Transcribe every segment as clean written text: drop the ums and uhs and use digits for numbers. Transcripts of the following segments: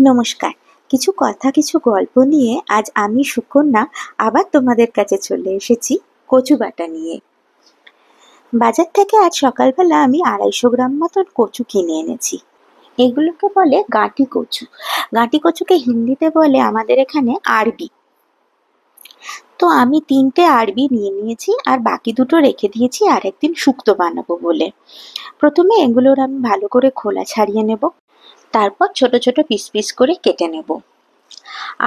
নমস্কার। কিছু কথা কিছু গল্প নিয়ে আজ আমি সুকন্যা আবার তোমাদের কাছে চলে এসেছি কচু বাটা নিয়ে। বাজার থেকে আজ সকালবেলা আমি 250 গ্রাম মতন কচু কিনে এনেছি। এগুলোকে বলে গাঁটি কচু। গাঁটি কচুকে হিন্দিতে বলে আমাদের এখানে আরবি। তো আমি 3টে আরবি নিয়ে নিয়েছি আর বাকি দুটো রেখে দিয়েছি আর একদিন শুক্তো বানাবো বলে। প্রথমে এগুলোর আমি ভালো করে খোলা ছাড়িয়ে নেব, তারপর ছোট ছোট পিস পিস করে কেটে নেব।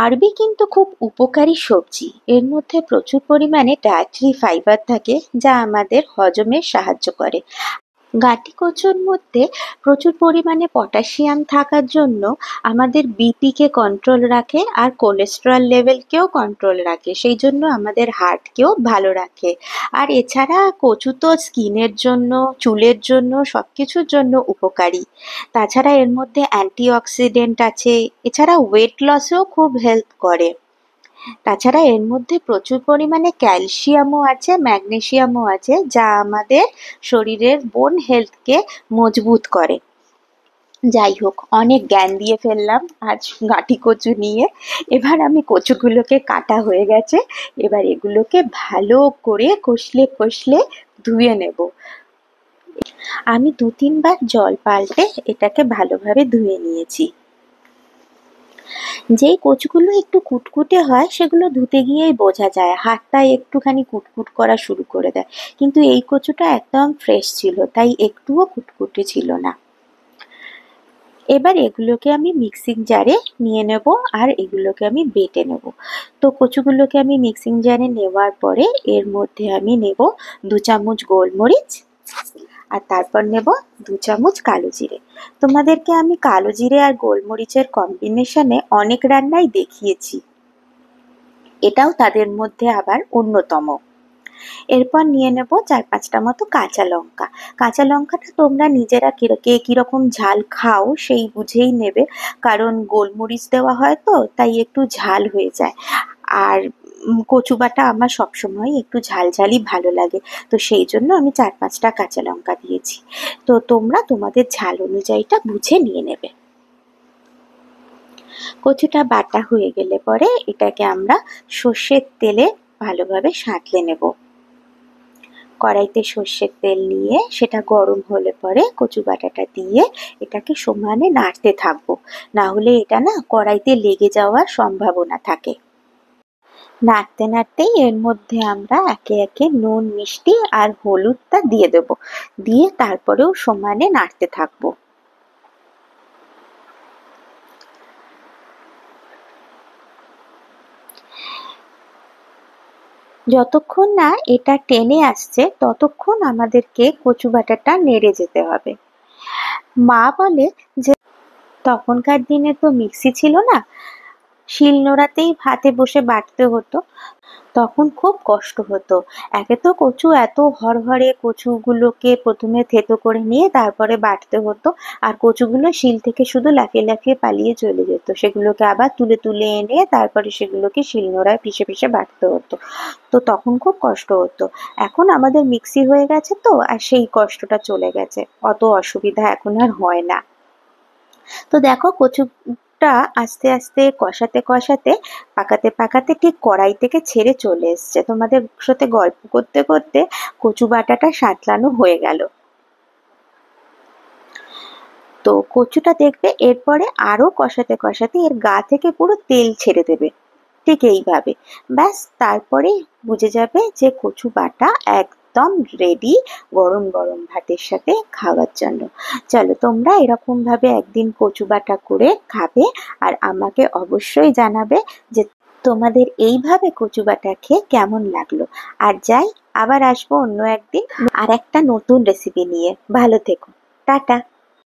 আরবি কিন্তু খুব উপকারী সবজি। এর মধ্যে প্রচুর পরিমাণে ডায়েটারি ফাইবার থাকে যা আমাদের হজমে সাহায্য করে। গাঁটি কচুর মধ্যে প্রচুর পরিমাণে পটাশিয়াম থাকার জন্য আমাদের বিপিকে কন্ট্রোল রাখে আর কোলেস্টেরল লেভেলকেও কন্ট্রোল রাখে, সেই জন্য আমাদের হার্টকেও ভালো রাখে। আর এছাড়া কচু তো স্কিনের জন্য, চুলের জন্য, সব কিছুর জন্য উপকারী। তাছাড়া এর মধ্যে অ্যান্টিঅক্সিডেন্ট আছে, এছাড়া ওয়েট লসেও খুব হেল্প করে। তাছাড়া এর মধ্যে প্রচুর পরিমাণে ক্যালসিয়ামও আছে, ম্যাগনেসিয়ামও আছে, যা আমাদের শরীরের বোন হেলথকে মজবুত করে। যাই হোক, অনেক জ্ঞান দিয়ে ফেললাম আজ গাঁটি কচু নিয়ে। এবার আমি কচুগুলোকে কাটা হয়ে গেছে, এবার এগুলোকে ভালো করে কষলে কষলে ধুয়ে নেব। আমি 2-3 বার জল পাল্টে এটাকে ভালোভাবে ধুয়ে নিয়েছি। যেই কচুগুলো একটু কুটকুটে হয় সেগুলো ধুতে গিয়েই বোঝা যায়, হাতটা একটুখানি কুটকুট করা শুরু করে দেয়, কিন্তু এই কচুটা একদম ফ্রেশ ছিল, তাই একটুও কুটকুটে ছিল না। এবার এগুলোকে আমি মিক্সিং জারে নিয়ে নেব আর এগুলোকে আমি বেটে নেব। তো কচুগুলোকে আমি মিক্সিং জারে নেওয়ার পরে এর মধ্যে আমি নেব 2 চামচ গোলমরিচ আর তারপর নেব 2 চামচ কালো জিরে। তোমাদেরকে আমি কালো জিরে আর গোলমরিচের কম্বিনেশনে অনেক রান্নাই দেখিয়েছি, এটাও তাদের মধ্যে আবার অন্যতম। এরপর নিয়ে নেব 4-5টা মতো কাঁচা লঙ্কা। কাঁচা লঙ্কাটা তোমরা নিজেরা কে কিরকম ঝাল খাও সেই বুঝেই নেবে, কারণ গোলমরিচ দেওয়া হয় তো তাই একটু ঝাল হয়ে যায়। আর কচু বাটা আমার সবসময় একটু ঝালঝালই ভালো লাগে, তো সেই জন্য আমি 4-5টা কাঁচা লঙ্কা দিয়েছি। তো তোমরা তোমাদের ঝাল অনুযায়ীটা বুঝে নিয়ে নেবে। কচুটা বাটা হয়ে গেলে পরে এটাকে আমরা সর্ষের তেলে ভালোভাবে সাঁতলে নেব। কড়াইতে সর্ষের তেল নিয়ে সেটা গরম হলে পরে কচু বাটাটা দিয়ে এটাকে সমানে নাড়তে থাকবো, না হলে এটা না কড়াইতে লেগে যাওয়ার সম্ভাবনা থাকে। নাড়তে নাড়তেই এর মধ্যে আমরা একে একে নুন, মিষ্টি আর হলুদটা দিয়ে দেব, দিয়ে তারপরেও সমানে নাড়তে থাকবো। যতক্ষণ না এটা টেনে আসছে ততক্ষণ আমাদেরকে কচু বাটাটা নেড়ে যেতে হবে। মা বলে যে তখনকার দিনে তো মিক্সি ছিল না, শিলনোড়াতেই হাতে বসে বাটতে হতো, তখন খুব কষ্ট হতো। একে তো কচু এত হরহরে, কচুগুলোকে প্রথমে থেতো করে নিয়ে তারপরে বাটতে হতো, আর কচুগুলো শিল থেকে শুধু লাফিয়ে লাফিয়ে পালিয়ে চলে যেত, সেগুলোকে আবার তুলে তুলে এনে তারপরে সেগুলোকে শিলনোড়ায় পিষে পিষে বাটতে হতো, তো তখন খুব কষ্ট হতো। এখন আমাদের মিক্সি হয়ে গেছে তো আর সেই কষ্টটা চলে গেছে, অত অসুবিধা এখন আর হয় না। তো দেখো কচুটা আস্তে আস্তে কষাতে কষাতে পাকাতে পাকাতে ঠিক কড়াই থেকে ছেড়ে চলে এসছে। তোমাদের সাথে গল্প করতে করতে কচু বাটাটা সাঁতলানো হয়ে গেল। তো কচুটা দেখবে এরপরে আরো কষাতে কষাতে এর গা থেকে পুরো তেল ছেড়ে দেবে, ঠিক এইভাবে। ব্যাস, তারপরে বুঝে যাবে যে কচু বাটা একদম রেডি গরম গরম ভাতের সাথে খাওয়ার জন্য। চলো, তোমরা এরকম ভাবে একদিন কচু বাটা করে খাবে আর আমাকে অবশ্যই জানাবে যে তোমাদের এইভাবে কচু বাটা খেয়ে কেমন লাগলো। আর যাই, আবার আসবো অন্য একদিন আর একটা নতুন রেসিপি নিয়ে। ভালো থেকো, টাটা।